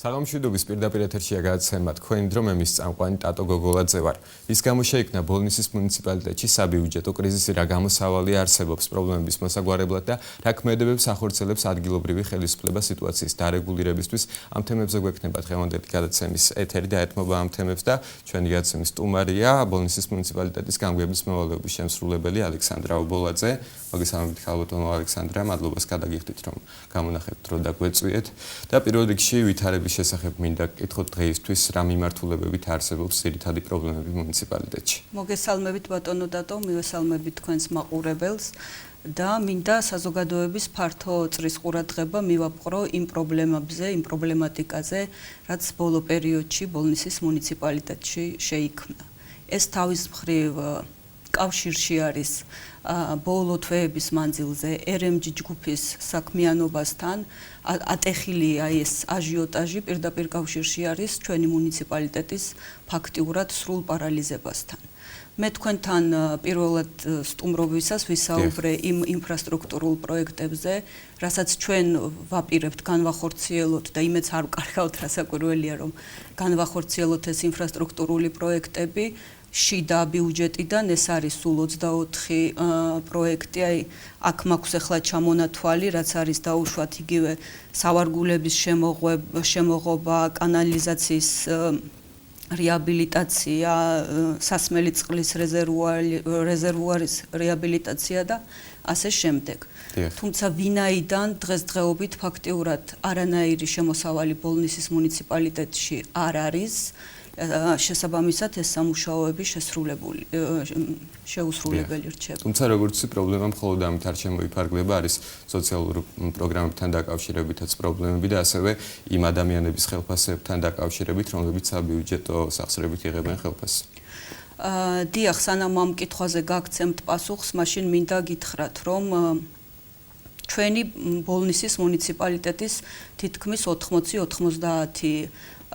საღამოშვიდობის პირდაპირ ეთერშია გადაცემა თქვენი დრო მე მის წამყვანი ტატო გოგოლაძე ვარ. ის გამოშეიქმნა ბოლნისის მუნიციპალიტეტში საბიუჯეტო კრიზისი რა გამოსავალი არსებობს პრობლემების მოსაგვარებლად და რა ქმედებებს ახორციელებს ადგილობრივი ხელისუფლება სიტუაციის დარეგულირებისთვის. ამ თემებზე გვექნება დღევანდელი გადაცემის ეთერი და ეთმობა ამ თემებს და ჩვენი გადაცემის სტუმარია ბოლნისის მუნიციპალიტეტის გამგებლობის მევალეობის შემსრულებელი ალექსანდრა ობოლაძე. მოგესალმებით ქალბატონო ალექსანდრა, მადლობას გადაგიხდით რომ გამონახეთ დრო და გვეწვიეთ და პირველ რიგში ვითარების შესახებ მინდა გკითხოთ დღეისთვის რა მიმართულებებით არსებობს ძირითადი პრობლემები მუნიციპალიტეტში. მოგესალმებით ბატონო დატო, მივესალმებით თქვენს მაყურებელს და მინდა საზოგადოების ფართო წრის ყურადღება მივაპყრო იმ პრობლემებზე, იმ პრობლემატიკაზე, რაც ბოლო პერიოდში ბოლნისის მუნიციპალიტეტში შეიქმნა. ეს თავის მხრივ კავშირში არის ბოლო თვეების მანძილზე RMG ჯგუფის საქმიანობასთან ატეხილია ეს აჟიოტაჟი პირდაპირ კავშირში არის ჩვენი მუნიციპალიტეტის ფაქტიურად სრულ პარალიზებასთან. მე თქვენთან პირველად სტუმრობისას ვისაუბრე იმ ინფრასტრუქტურულ პროექტებზე, რასაც ჩვენ ვაპირებთ განვახორციელოთ და იმეც არ ვკარგავთ, რასაკვირველია რომ განვახორციელოთ ეს ინფრასტრუქტურული პროექტები. შიდა ბიუჯეტიდან ეს არის სულ 24 პროექტი, აქ მაქვს ახლა ჩამონათვალი, რაც არის დაუშვათ იგივე სავარგულების შემოღობა, კანალიზაციის რეაბილიტაცია, სასმელი წყლის რეზერვუარის რეაბილიტაცია და ასე შემდეგ. თუმცა ვინაიდან დღესდღეობით ფაქტიურად არანაირი შემოსავალი ბოლნისის მუნიციპალიტეტში არ არის, შესაბამისად ეს სამუშაოები შეუსრულებელი რჩება. თუმცა როგორც პრობლემა მხოლოდ ამით არ შემოიფარგლება, არის სოციალური პროგრამებთან დაკავშირებითაც პრობლემები და ასევე იმ ადამიანების ხელფასებთან დაკავშირებით, რომლებიც საბიუჯეტო სახსრებით იღებენ ხელფასს. დიახ, სანამ ამ კითხვაზე გაგცემთ პასუხს, მაშინ მინდა გითხრათ, რომ ჩვენი ბოლნისის მუნიციპალიტეტის თითქმის 80-90%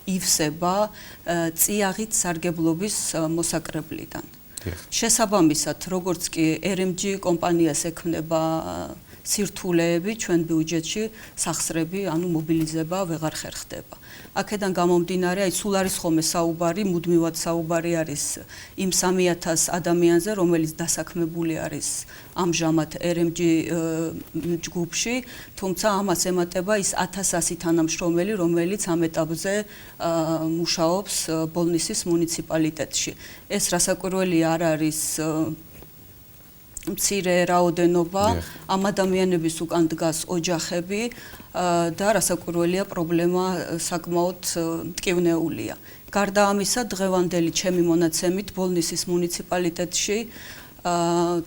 ივსება წიაღით სარგებლობის მოსაკრებლიდან. შესაბამისად, როგორც კი RMG კომპანიას ექმნება სირთულეები ჩვენ ბიუჯეტში სახსრები, ანუ მობილიზება ვეღარ ხერხდება. აქედან გამომდინარე, სულ არის ხოლმე საუბარი, მუდმივად საუბარი არის იმ 3000 ადამიანზე, რომელიც დასაქმებული არის ამჟამად RMG ჯგუფში, თუმცა ამას ემატება ის 1100 თანამშრომელი, რომელიც ამ ეტაპზე მუშაობს ბოლნისის მუნიციპალიტეტში. ეს რასაკვირველი არ არის მცირე რაოდენობა, ამ ადამიანების უკან დგას ოჯახები და რასაკვირველია პრობლემა საკმაოდ მტკივნეულია. გარდა ამისა, დღევანდელი ჩემი მონაცემით ბოლნისის მუნიციპალიტეტში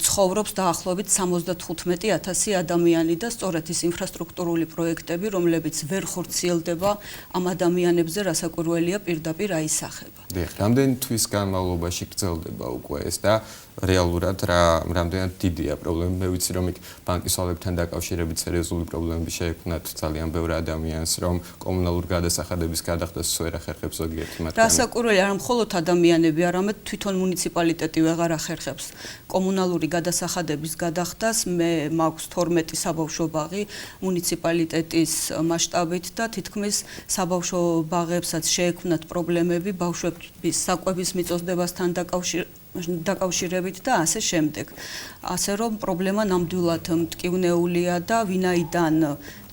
ცხოვრობს დაახლოებით 75000 ადამიანი და სწორედ ის ინფრასტრუქტურული პროექტები, რომლებიც ვერ ხორციელდება ამ ადამიანებზე, რასაკვირველია პირდაპირ აისახება. რამდენი თვის განმავლობაში გრძელდება უკვე ეს და რეალურად რამდენად დიდია პრობლემა. მე ვიცი რომ იქ ბანკის ვალებთან დაკავშირებით სერიოზული პრობლემები შეექმნათ ძალიან ბევრ ადამიანს, რომ კომუნალური გადასახადების გადახდას ვერ ახერხებს ზოგიერთი მათგანი. რასაკვირველია, არა მხოლოდ ადამიანები, არამედ თვითონ მუნიციპალიტეტი ვეღარ ახერხებს კომუნალური გადასახადების გადახდას. მე მაქვს 12 საბავშვო ბაღი მუნიციპალიტეტის მასშტაბით და თითქმის საბავშვო ბაღებსაც შეექმნათ პრობლემები ბავშვების საკვების მიწოდებასთან დაკავშირებით და ასე შემდეგ. ასე რომ პრობლემა ნამდვილად მტკივნეულია და ვინაიდან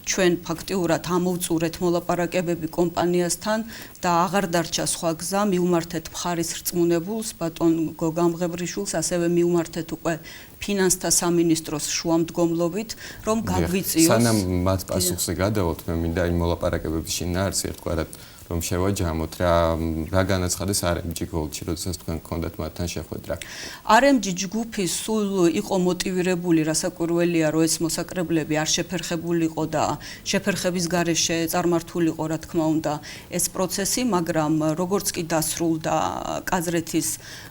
ჩვენ ფაქტიურად ამოვწურეთ მოლაპარაკებები კომპანიასთან და აღარ დარჩა სხვა გზა, მივმართეთ მხარის რწმუნებულს, ბატონ გოგამღებრიშვილს, ასევე მივმართეთ უკვე ფინანსთა სამინისტროს შუამდგომლობით, რომ გაგვიწიოს. სანამ მათ პასუხზე გადავალთ, მე მინდა იმ მოლაპარაკებების შინაარსი ერთგვარად რომ შევაჯამოთ რა განაცხადეს RMG გოლდში, როდესაც თქვენ გქონდათ მათთან შეხვედრა. RMG ჯგუფი სულ იყო მოტივირებული, რასაკვირველია, რომ ეს მოსაკრებლები არ შეფერხებულიყო და შეფერხების გარეშე წარმართულიყო, რა თქმა უნდა, ეს პროცესი, მაგრამ როგორც კი დასრულდა კაზრეთის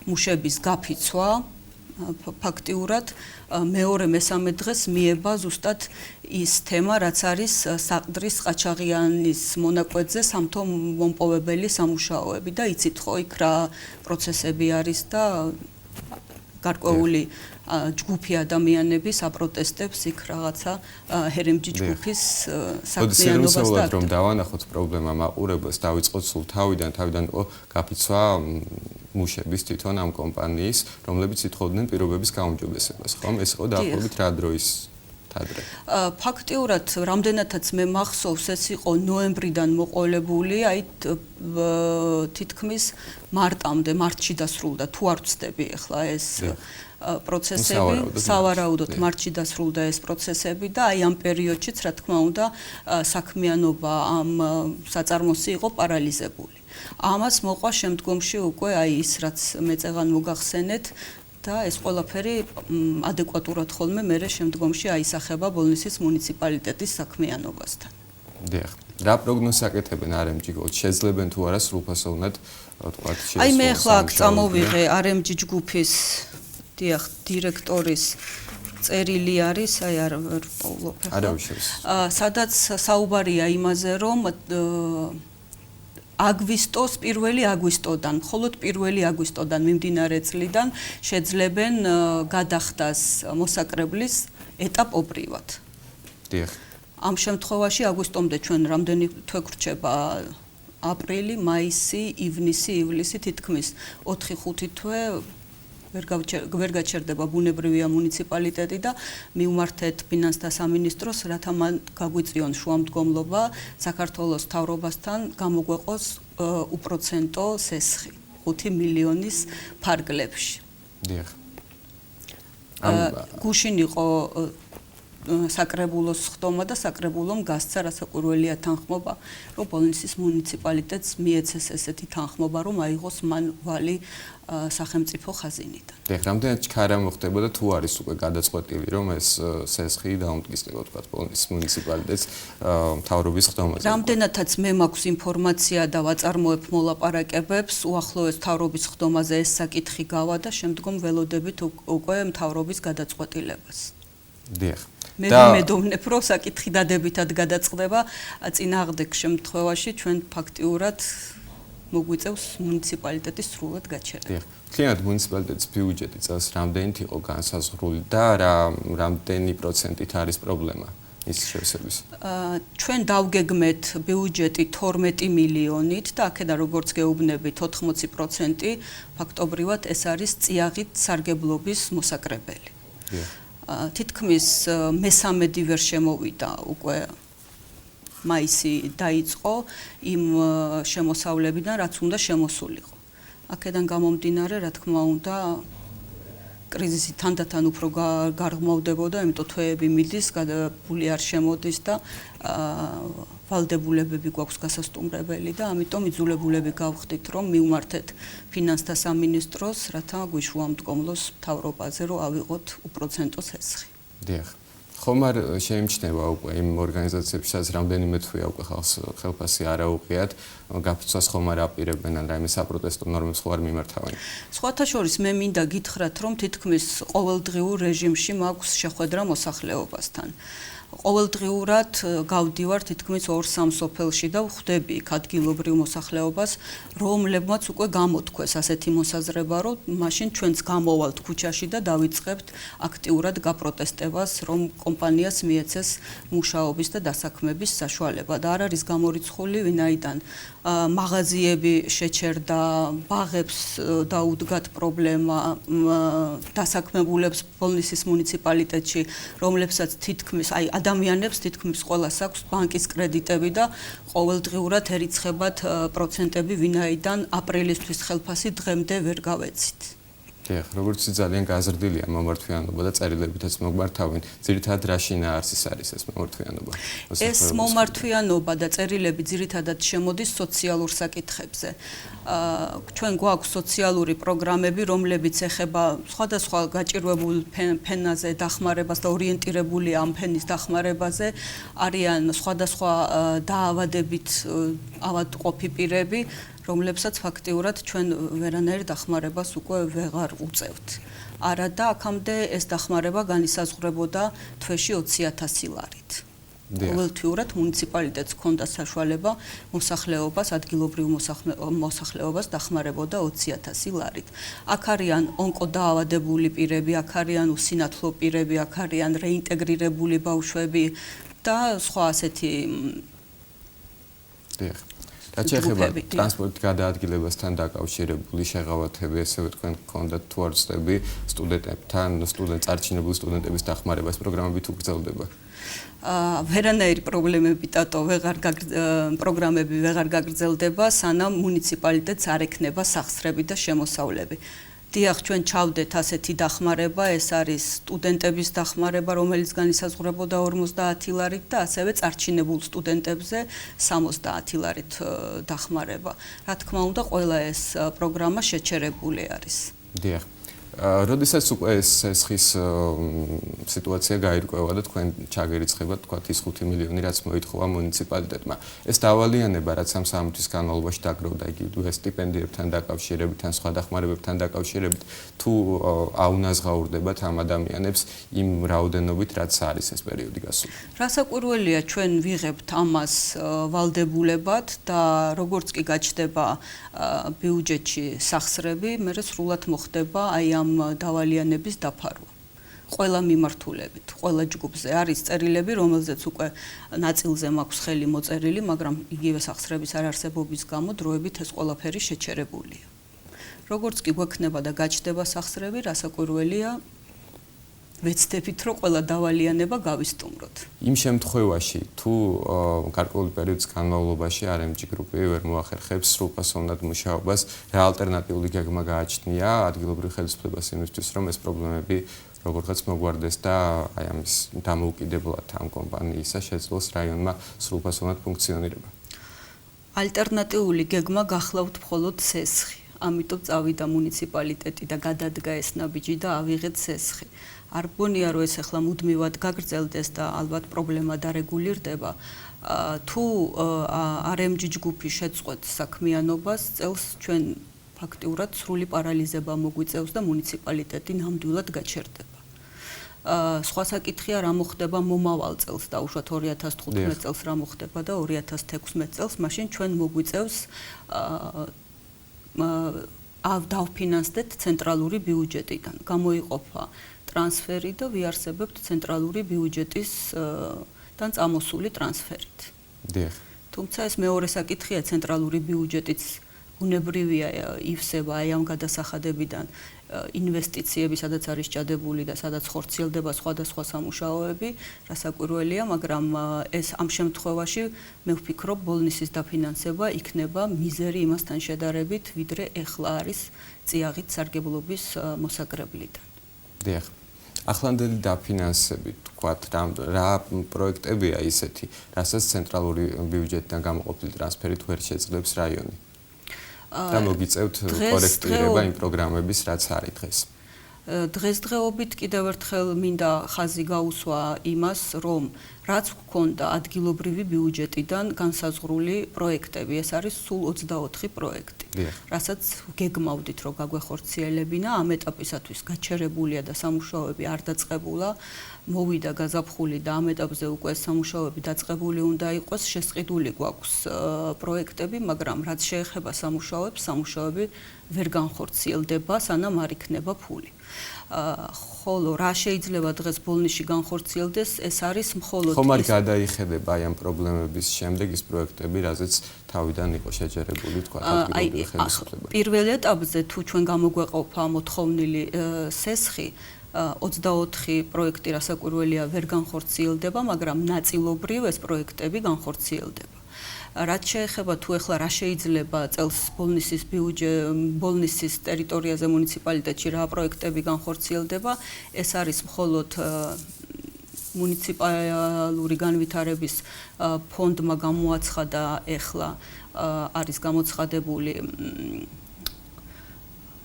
მუშების გაფიცვა, ფაქტიურად მეორე მესამე დღეს მიება ზუსტად ის თემა, რაც არის საყდრის ყაჩაღიანის მონაკვეთზე სამთო მომპოვებელი სამუშაოები და იცით ხო იქ რა პროცესები არის და გარკვეული ჯგუფი ადამიანები საპროტესტებს იქ რაღაცა ჰერემჯი ჯგუფის საქმიანობას და რომ დავანახოთ პრობლემა მაყურებელს დაიწყოთ სულ თავიდან იყო გაფიცვა მუშების თვითონ ამ კომპანიის, რომლებიც ითხოვდნენ პირობების გაუმჯობესებას, ხომ? ეს იყო დაახლოებით რა დროის ადრე. ფაქტიურად, რამდენადაც მე მახსოვს, ეს იყო ნოემბრიდან მოყოლებული, აი თითქმის მარტში დასრულდა, თუ არ ვცდები ახლა ეს პროცესები, სავარაუდოდ მარტში დასრულდა ეს პროცესები და აი ამ პერიოდშიც, რა თქმა უნდა, საქმიანობა ამ საწარმოსი იყო პარალიზებული. ამას მოყვა შემდგომში უკვე აი ის, რაც მეწეღან მოგახსენეთ და ეს ყველაფერი ადეკვატურად ხოლმე მერე შემდგომში აისახება ბოლნისის მუნიციპალიტეტის საქმიანობასთან. დიახ. რა პროგნოზს აკეთებენ RMG გოლდ? შეძლებენ თუ არა სრულფასოვნად, თქვა, შეესრულოს? აი მე ახლა აქ წამოვიღე RMG ჯგუფის დირექტორის წერილი არის, აი არ პოულობ ახლა. სადაც საუბარია იმაზე, რომ აგვისტოს 1 აგვისტოდან, მხოლოდ 1 აგვისტოდან მიმდინარე წლიდან შეძლებენ გადახდას მოსაკრებლის ეტაპობრივად. დიახ. ამ შემთხვევაში აგვისტომდე ჩვენ რამდენი თვე გრჩება აპრილი, მაისი, ივნისი, ივლისი თითქმის 4-5 თვე ვერ გაჩერდება ბუნებრივია მუნიციპალიტეტი და მივმართეთ ფინანსთა სამინისტროს, რათა მან გაგვიწიონ შუამდგომლობა საქართველოს მთავრობასთან გამოგვეყოს უპროცენტო სესხი 5 მილიონის ფარგლებში. დიახ. გუშინ იყო საკრებულოს ხდომა და საკრებულომ გასცა რასაკვირველია თანხმობა, რომ ბოლნისის მუნიციპალიტეტს მიეცეს ესეთი თანხმობა, რომ აიღოს მან ვალი სახელმწიფო ხაზინიდან. დიახ, რამდენად ჩქარა მოხდებოდა თუ არის უკვე გადაწყვეტილი, რომ ეს სესხი დაუმტკიცდება, თქვა, ბოლნისის მუნიციპალიტეტს მთავრობის ხდომაზე. რამდენადაც მე მაქვს ინფორმაცია და ვაწარმოებ მოლაპარაკებებს, უახლოეს მთავრობის ხდომაზე ეს საკითხი გავა და შემდგომ ველოდებით უკვე მთავრობის გადაწყვეტილებას. დიახ. მე მედოვნებ, რომ საკითხი დადებითად გადაწყდება, წინააღმდეგ შემთხვევაში ჩვენ ფაქტიურად მოგვიწევს მუნიციპალიტეტის სრულად გაჩერება. დიახ. მთლიანად მუნიციპალიტეტის ბიუჯეტი წელს რამდენით იყო განსაზღვრული და რამდენი პროცენტით არის პრობლემა ის შევსების? ჩვენ დავგეგმეთ ბიუჯეტი 12 მილიონით და აქედან როგორც გეუბნებით 80% ფაქტობრივად ეს არის წიაღით სარგებლობის მოსაკრებელი. დიახ. თითქმის მესამედი ვერ შემოვიდა უკვე მაისი დაიწყო იმ შემოსავლებიდან, რაც უნდა შემოსულიყო. აქედან გამომდინარე, რა თქმა უნდა, კრიზისი თანდათან უფრო გარღვმავდებოდა, იმიტომ თვეები მიდის, გადაბული არ შემოდის და ვალდებულებები გვაქვს გასასტუმრებელი და ამიტომ იძულებულები გავხდით, რომ მივმართეთ ფინანსთა სამინისტროს, რათა გვიშუამდგომლოს მთავრობაზე, რომ ავიღოთ უპროცენტო სესხი. დიახ. ხომ არ შეიმჩნევა უკვე იმ ორგანიზაციებსაც რამდენიმე თვეა უკვე ხელფასი არ აუღიათ, გაფიცვას ხომ არ აპირებენ ან რაიმე საპროტესტო ნორმებს ხო არ მიმართავენ? სხვათა შორის მე მინდა გითხრათ, რომ თითქმის ყოველდღიურ რეჟიმში მაქვს შეხვედრა მოსახლეობასთან. ყოველდღიურად გავდივარ თითქმის 2-3 სოფელში და ვხვდები იქ ადგილობრივ მოსახლეობას, რომლებმაც უკვე გამოთქვეს ასეთი მოსაზრება, რომ მაშინ ჩვენც გამოვალთ ქუჩაში და დავიწყებთ აქტიურად გაპროტესტებას, რომ კომპანიას მიეცეს მუშაობის და დასაქმების საშუალება და არ არის გამორიცხული ვინაიდან მაღაზიები შეჩერდა, ბაღებს დაუდგათ პრობლემა, დასაქმებულებს ბოლნისის მუნიციპალიტეტში, რომლებსაც თითქმის აი ადამიანებს თითქმის ყველას აქვს ბანკის კრედიტები და ყოველდღიურად ერიცხებათ პროცენტები, ვინაიდან აპრილისთვის ხელფასი დღემდე ვერ გავეცით. დიახ, როგორც ძალიან გაზრდილია მომართვიანობა და წერილებითაც მოგმართავენ, ძირითადად რა შინაარსის არის ეს მომართვიანობა? ეს მომართვიანობა და წერილები ძირითადად შემოდის სოციალურ საკითხებზე. ჩვენ გვაქვს სოციალური პროგრამები, რომლებიც ეხება სხვადასხვა გაჭირვებულ ფენაზე დახმარებას და ორიენტირებულია ამ ფენის დახმარებაზე, არიან სხვადასხვა დაავადებით ავადმყოფი პირები, რომლებსაც ფაქტიურად ჩვენ ვერანაირ დახმარებას უკვე ვეღარ უწევთ. არადა აქამდე ეს დახმარება განისაზღვრებოდა თვეში 20,000 ლარით. ყოველთვიურად მუნიციპალიტეტს ჰქონდა საშუალება მოსახლეობას, ადგილობრივ მოსახლეობას დახმარებოდა 20,000 ლარით. აქ არიან ონკოდაავადებული პირები, აქ არიან უსინათლო პირები, აქ არიან რეინტეგრირებული ბავშვები და სხვა ასეთი რაც შეეხება ტრანსპორტით გადაადგილებასთან დაკავშირებული შეღავათები, ესე თქვენ გქონდათ თუ არ ვცდები სტუდენტებთან, წარჩინებული სტუდენტების დახმარებას პროგრამები თუ გრძელდება? ვერანაირი პროგრამები ვეღარ გაგრძელდება, სანამ მუნიციპალიტეტს არ ექნება სახსრები და შემოსავლები. დიახ, ჩვენ ჩავდეთ ასეთი დახმარება, ეს არის სტუდენტების დახმარება, რომელიც განისაზღვრებოდა 50 ლარით და ასევე წარჩინებულ სტუდენტებზე 70 ლარით დახმარება. რა თქმა უნდა, ყველა ეს პროგრამა შეჩერებული არის. დიახ. როდესაც უკვე ეს სესხის სიტუაცია გაირკვევა და თქვენ ჩაგერიცხებათ თქვათ ის 5 მილიონი რაც მოითხოვა მუნიციპალიტეტმა. ეს დავალიანება რაც ამ სამთვის განმავლობაში დაგროვდა იგივე სტიპენდიებთან დაკავშირებით ან სხვა დახმარებებთან დაკავშირებით თუ აუნაზღაურდებათ ამ ადამიანებს იმ რაოდენობით რაც არის ეს პერიოდი გასული. რასაკვირველია ჩვენ ვიღებთ ამას ვალდებულებად და როგორც კი გაჩნდება ბიუჯეტში სახსრები, მერე სრულად მოხდება აი ამ დავალიანების დაფარვა. ყველა მიმართულებით, ყველა ჯგუფზე არის წერილები, რომელზეც უკვე ნაწილზე მაქვს ხელი მოწერილი, მაგრამ იგივე სახსრების არარსებობის გამო დროებით ეს ყველაფერი შეჩერებულია. როგორც კი გვექნება და გაჩნდება სახსრები, რასაკვირველია ვეცდებით, რომ ყველა დავალიანება გავისტუმროთ. იმ შემთხვევაში, თუ გარკვეული პერიოდის განმავლობაში RMG ჯგუფი ვერ მოახერხებს სრულფასოვნად მუშაობას, რა ალტერნატიული გეგმა გააჩნია ადგილობრივ ხელისუფლებას იმისთვის, რომ ეს პრობლემები როგორღაც მოგვარდეს და აი ამის დამოუკიდებლად ამ კომპანიისა შეძლოს რაიონმა სრულფასოვნად ფუნქციონირება. ალტერნატიული გეგმა გახლავთ მხოლოდ სესხი. ამიტომ წავიდა მუნიციპალიტეტი და გადადგა ეს ნაბიჯი და ავიღეთ სესხი. არ გონია რომ ეს ახლა მუდმივად გაგრძელდეს და ალბათ პრობლემა დარეგულირდება. თუ RMG ჯგუფი შეწყვეტს საქმიანობას, წელს ჩვენ ფაქტიურად სრული პარალიზება მოგვიწევს და მუნიციპალიტეტი ნამდვილად გაჩერდება. სხვა საკითხია რა მოხდება მომავალ წელს და უშუალოდ 2015 წელს რა მოხდება და 2016 წელს, მაშინ ჩვენ მოგვიწევს დავფინანსდეთ ცენტრალური ბიუჯეტიდან. გამოიყოფა ტრანსფერი და ვიარსებებთ ცენტრალური ბიუჯეტისგან წამოსული ტრანსფერით. დიახ. თუმცა ეს მეორე საკითხია, ცენტრალური ბიუჯეტიც უნებრივია ივსება აი ამ გადასახადებიდან ინვესტიციები, სადაც არის ჭადებული და სადაც ხორციელდება სხვადასხვა სამუშაოები, რასაკვირველია, მაგრამ ეს ამ შემთხვევაში მე ვფიქრობ, ბოლნისის დაფინანსება იქნება მიზერი იმასთან შედარებით, ვიდრე ეხლა არის წიაღით სარგებლობის მოსაკრებლიდან. დიახ. ახლანდელი დაფინანსებით, თქვათ, რა პროექტებია ისეთი, რასაც centrალური ბიუჯეტიდან გამოყოფილი ტრანსფერით ვერ შეძლებს რაიონი? და მოგიწევთ კორექტირება იმ პროგრამების, რაც არის დღეს. დღესდღეობით კიდევ ერთხელ მინდა ხაზი გაუსვა იმას, რომ რაც გქონდა ადგილობრივი ბიუჯეტიდან განსაზღვრული პროექტები, ეს არის სულ 24 პროექტი. რასაც გეგმავდით, რომ გაგვეხორციელებინა, ამ ეტაპისათვის გაჩერებულია და სამუშაოები არ დაწყებულა, მოვიდა გაზაფხული და ამ ეტაპზე უკვე სამუშაოები დაწყებული უნდა იყოს, შესყიდული გვაქვს პროექტები, მაგრამ რაც შეეხება სამუშაოებს, სამუშაოები ვერ განხორციელდება, სანამ არ იქნება ფული. ხოლო რა შეიძლება დღეს ბოლნისში განხორციელდეს, ეს არის მხოლოდ ხომ არ გადაიხედება აი ამ პრობლემების შემდეგ ის პროექტები, რაზეც თავიდან იყო შეჯერებული, თქვა, ადგილობრივი ხელისუფლება. პირველ ეტაპზე თუ ჩვენ გამოგვეყოფა მოთხოვნილი სესხი, 24 პროექტი რასაკვირველია ვერ განხორციელდება, მაგრამ ნაწილობრივ ეს პროექტები განხორციელდება. რაც შეეხება თუ ეხლა რა შეიძლება წელს ბოლნისის ტერიტორიაზე მუნიციპალიტეტში რა პროექტები განხორციელდება, ეს არის მხოლოდ მუნიციპალური განვითარების ფონდმა გამოაცხადა ეხლა არის გამოცხადებული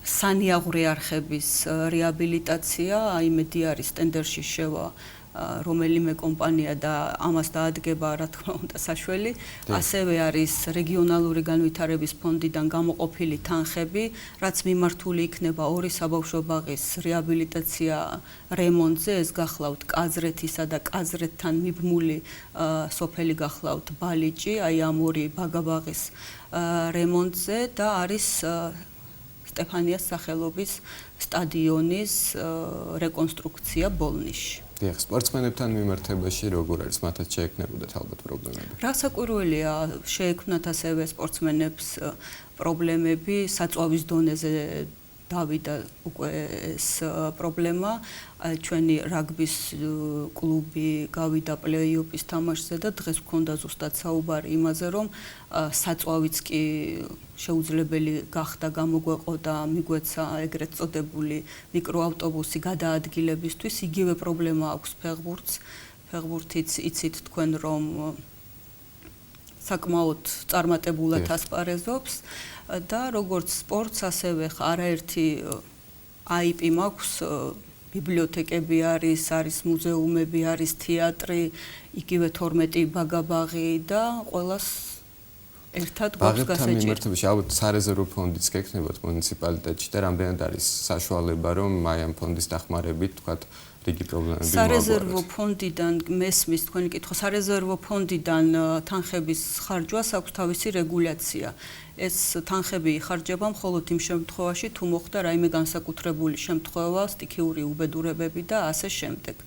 სანიაღვრე არხების რეაბილიტაცია, იმედი არის ტენდერში შევა რომელიმე კომპანია და ამას დაადგება რა თქმა უნდა საშველი. ასევე არის რეგიონალური განვითარების ფონდიდან გამოყოფილი თანხები, რაც მიმართული იქნება ორი საბავშვო ბაღის რეაბილიტაცია რემონტზე, ეს გახლავთ კაზრეთისა და კაზრეთთან მიბმული სოფელი გახლავთ ბალიჭი, აი ამ ორი ბაგაბაღის რემონტზე და არის სტეფანიას სახელობის სტადიონის რეკონსტრუქცია ბოლნიში. დიახ, სპორტსმენებთან მიმართებაში როგორ არის მათაც შეექმნებოდათ ალბათ პრობლემები? რასაკვირველია, შეექმნათ ასევე სპორტსმენებს პრობლემები საწვავის დონეზე დავიდა უკვე ეს პრობლემა. ჩვენი რაგბის კლუბი გავიდა პლეი-ოფის თამაშზე და დღეს გვქონდა ზუსტად საუბარი იმაზე, რომ საწვავიც კი შეუძლებელი გახდა გამოგვეყო და მიგვეცა ეგრეთ წოდებული მიკროავტობუსი გადაადგილებისთვის. იგივე პრობლემა აქვს ფეხბურთს. ფეხბურთიც იცით თქვენ რომ საკმაოდ წარმატებულად ასპარეზობს და როგორც სპორტს, ასევე არაერთი IP მაქვს, ბიბლიოთეკები არის მუზეუმები, არის თეატრი, იგივე 12 ბაგაბაღი და ყველას ერთად გვაქვს გასაჭირო. ბაღებთან მიმართებაში ალბათ სარეზერვო ფონდიც გექნებათ მუნიციპალიტეტში და რამდენად არის საშუალება, რომ აი ამ ფონდის დახმარებით, თქვათ, რიგი პრობლემები მოაგვაროთ. სარეზერვო ფონდიდან მესმის თქვენი კითხვა, სარეზერვო ფონდიდან თანხების ხარჯვას აქვს თავისი რეგულაცია. ეს თანხები იხარჯება მხოლოდ იმ შემთხვევაში, თუ მოხდა რაიმე განსაკუთრებული შემთხვევა, სტიქიური უბედურებები და ასე შემდეგ.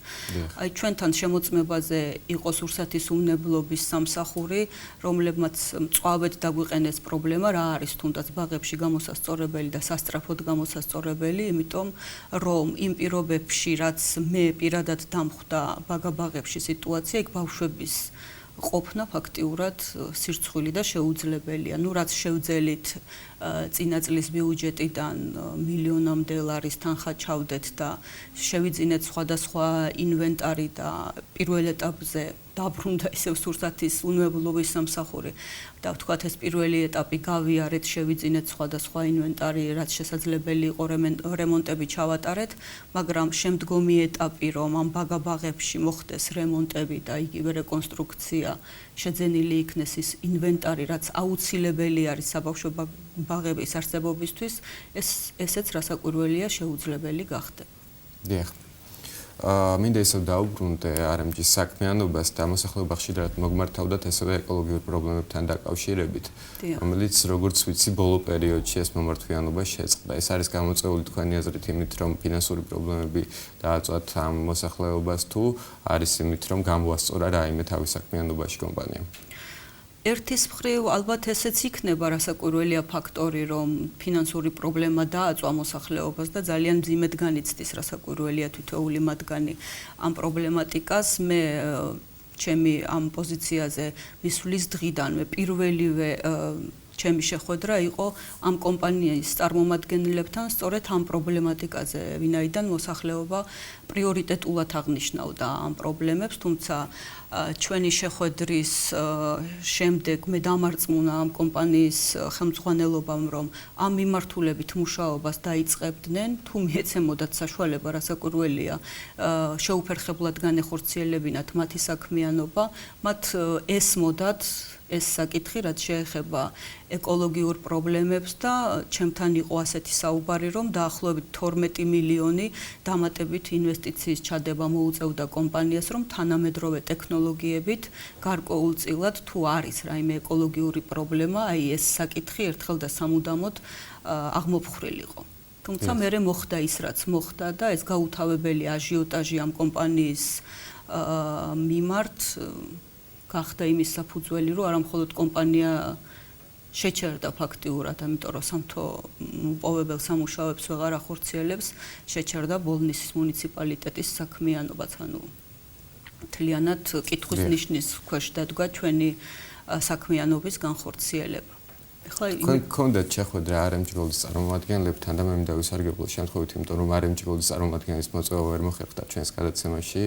აი ჩვენთან შემოწმებაზე იყო სურსათის უმნებლობის სამსახური, რომლებმაც მწვავედ დაგვიყენეს პრობლემა, რა არის თუნდაც ბაღებში გამოსასწორებელი და სასწრაფოდ გამოსასწორებელი, იმიტომ რომ იმ პირობებში, რაც მე პირადად დამხვდა ბაგაბაღებში სიტუაცია, იქ ბავშვების ყოფნა ფაქტიურად სირცხვილი და შეუძლებელია. ნუ რაც შევძელით წინა წლის ბიუჯეტიდან მილიონამდე ლარის თანხა ჩავდეთ და შევიძინეთ სხვადასხვა ინვენტარი და პირველ ეტაპზე დაბრუნდა ისევ სურსათის უმნებლობის სამსახური და ვთქვათ ეს პირველი ეტაპი გავიარეთ, შევიძინეთ სხვადასხვა ინვენტარი, რაც შესაძლებელი იყო რემონტები ჩავატარეთ, მაგრამ შემდგომი ეტაპი, რომ ამ ბაგაბაღებში მოხდეს რემონტები და იგივე რეკონსტრუქცია, შეძენილი იქნეს ის ინვენტარი, რაც აუცილებელი არის საბავშვო ბაღების არსებობისთვის, ესეც რასაკვირველია შეუძლებელი გახდება. დიახ. მინდა ისევ დაუბრუნდე RMG-ის საქმიანობას და მოსახლეობა ხშირად მოგმართავდათ ესევე ეკოლოგიურ პრობლემებთან დაკავშირებით, რომელიც როგორც ვიცი, ბოლო პერიოდში ეს მომართვიანობა შეწყდა. ეს არის გამოწვეული თქვენი აზრით იმით, რომ ფინანსური პრობლემები დააწვათ ამ მოსახლეობას თუ არის იმით, რომ გამოასწორა რაიმე თავის საქმიანობაში კომპანიამ? ერთის მხრივ ალბათ ესეც იქნება რასაკვირველია ფაქტორი, რომ ფინანსური პრობლემა დააწვა მოსახლეობას და ძალიან მძიმედ განიცდის რასაკვირველია თითოეული მათგანი ამ პრობლემატიკას. მე ჩემი ამ პოზიციაზე მისვლის დღიდანვე პირველივე ჩემი შეხვედრა იყო ამ კომპანიის წარმომადგენლებთან სწორედ ამ პრობლემატიკაზე, ვინაიდან მოსახლეობა პრიორიტეტულად აღნიშნავდა ამ პრობლემებს, თუმცა ჩვენი შეხვედრის შემდეგ მე დამარწმუნა ამ კომპანიის ხელმძღვანელობამ, რომ ამ მიმართულებით მუშაობას დაიწყებდნენ, თუ მიეცემოდათ საშუალება, რასაკვირველია, შეუფერხებლად განეხორციელებინათ მათი საქმიანობა, მათ ესმოდათ ეს საკითხი, რაც შეეხება ეკოლოგიურ პრობლემებს და ჩემთან იყო ასეთი საუბარი, რომ დაახლოებით 12 მილიონი დამატებით ინვესტიციის ჩადება მოუწევდა კომპანიას, რომ თანამედროვე ტექნოლოგიებით გარკვეულწილად თუ არის რაიმე ეკოლოგიური პრობლემა, აი ეს საკითხი ერთხელ და სამუდამოდ აღმოფხრილიყო. თუმცა მერე მოხდა ის, რაც მოხდა და ეს გაუთავებელი აჟიოტაჟი ამ კომპანიის მიმართ გახდა იმის საფუძველი, რომ არა მხოლოდ კომპანია შეჩერდა ფაქტიურად, ამიტომ რომ სამთო უპოვებელ სამუშაოებს ვეღარ ახორციელებს, შეჩერდა ბოლნისის მუნიციპალიტეტის საქმიანობაც, ანუ მთლიანად კითხვის ნიშნის ქვეშ დადგა ჩვენი საქმიანობის განხორციელება. გქონდათ შეხვედრა RMG Gold-ის წარმომადგენლებთან და მე მინდა ვისარგებლო შემთხვევით, იმიტომ რომ RMG Gold-ის წარმომადგენლის მოწვევა ვერ მოხერხდა ჩვენს გადაცემაში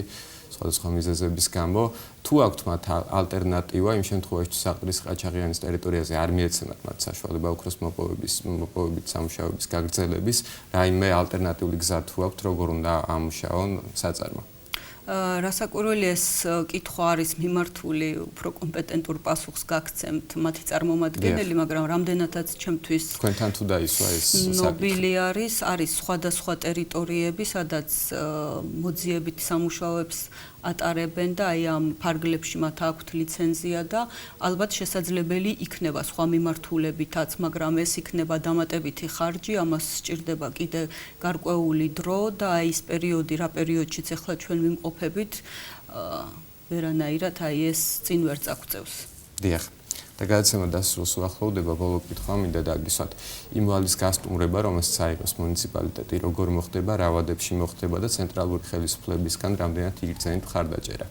სხვადასხვა მიზეზების გამო. თუ აქვთ მათ ალტერნატივა იმ შემთხვევაში, თუ საყდრის ყაჩაღიანის ტერიტორიაზე არ მიეცემათ მათ საშუალება ოქროს მოპოვებით სამუშაოების გაგრძელების, რაიმე ალტერნატიული გზა თუ აქვთ, როგორ უნდა ამუშაონ საწარმო? რასაკვირველია ეს კითხვა არის მიმართული უფრო კომპეტენტურ პასუხს გაგცემთ მათი წარმომადგენელი, მაგრამ რამდენადაც ჩემთვის თქვენთან თუ დაისვა ეს ნობილი არის სხვადასხვა ტერიტორიები, სადაც მოძიებით სამუშაოებს ატარებენ და აი ამ ფარგლებში მათ აქვთ ლიცენზია და ალბათ შესაძლებელი იქნება სხვა მიმართულებითაც, მაგრამ ეს იქნება დამატებითი ხარჯი, ამას სჭირდება კიდე გარკვეული დრო და აი ეს პერიოდი, რა პერიოდშიც ახლა ჩვენ ვიმყოფებით, ვერანაირად აი ეს წინ ვერ წაგვწევს. დიახ. და გადაცემა დასრულს უახლოვდება, ბოლო კითხვა მინდა დაგისვათ. იმ ვალის გასტუმრება, რომელსაც აიღოს მუნიციპალიტეტი, როგორ მოხდება, რა ვადებში მოხდება და ცენტრალური ხელისუფლებისგან რამდენად იგრძენით მხარდაჭერა?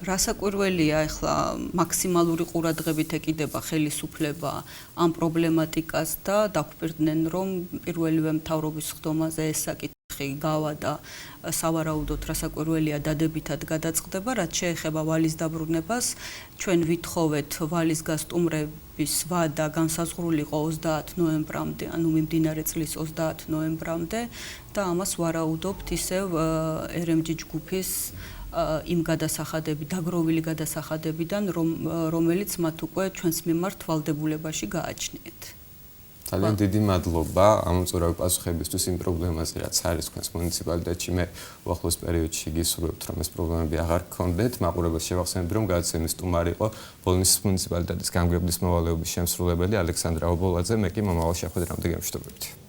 რასაკვირველია, ახლა მაქსიმალური ყურადღებით ეკიდება ხელისუფლება ამ პრობლემატიკას და დაგვპირდნენ, რომ პირველივე მთავრობის ხდომაზე ეს საკითხი გავა და სავარაუდოდ რასაკვირველია დადებითად გადაწყდება, რაც შეეხება ვალის დაბრუნებას. ჩვენ ვითხოვეთ ვალის გასტუმრების ვადა განსაზღვრული იყო 30 ნოემბრამდე, ანუ მიმდინარე წლის 30 ნოემბრამდე და ამას ვარაუდობთ ისევ RMG ჯგუფის იმ დაგროვილი გადასახადებიდან, რომელიც მათ უკვე ჩვენს მიმართ ვალდებულებაში გააჩნიათ. ძალიან დიდი მადლობა ამ უწურავი პასუხებისთვის იმ პრობლემაზე, რაც არის თქვენს მუნიციპალიტეტში. მე უახლოეს პერიოდში გისურვებთ, რომ ეს პრობლემები აღარ გქონდეთ. მაყურებელს შევახსენებ, რომ გადაცემის სტუმარი იყო ბოლნისის მუნიციპალიტეტის გამგებლის მოვალეობის შემსრულებელი ალექსანდრა ობოლაძე. მე კი მომავალ შეხვედრამდე გემშვიდობებით.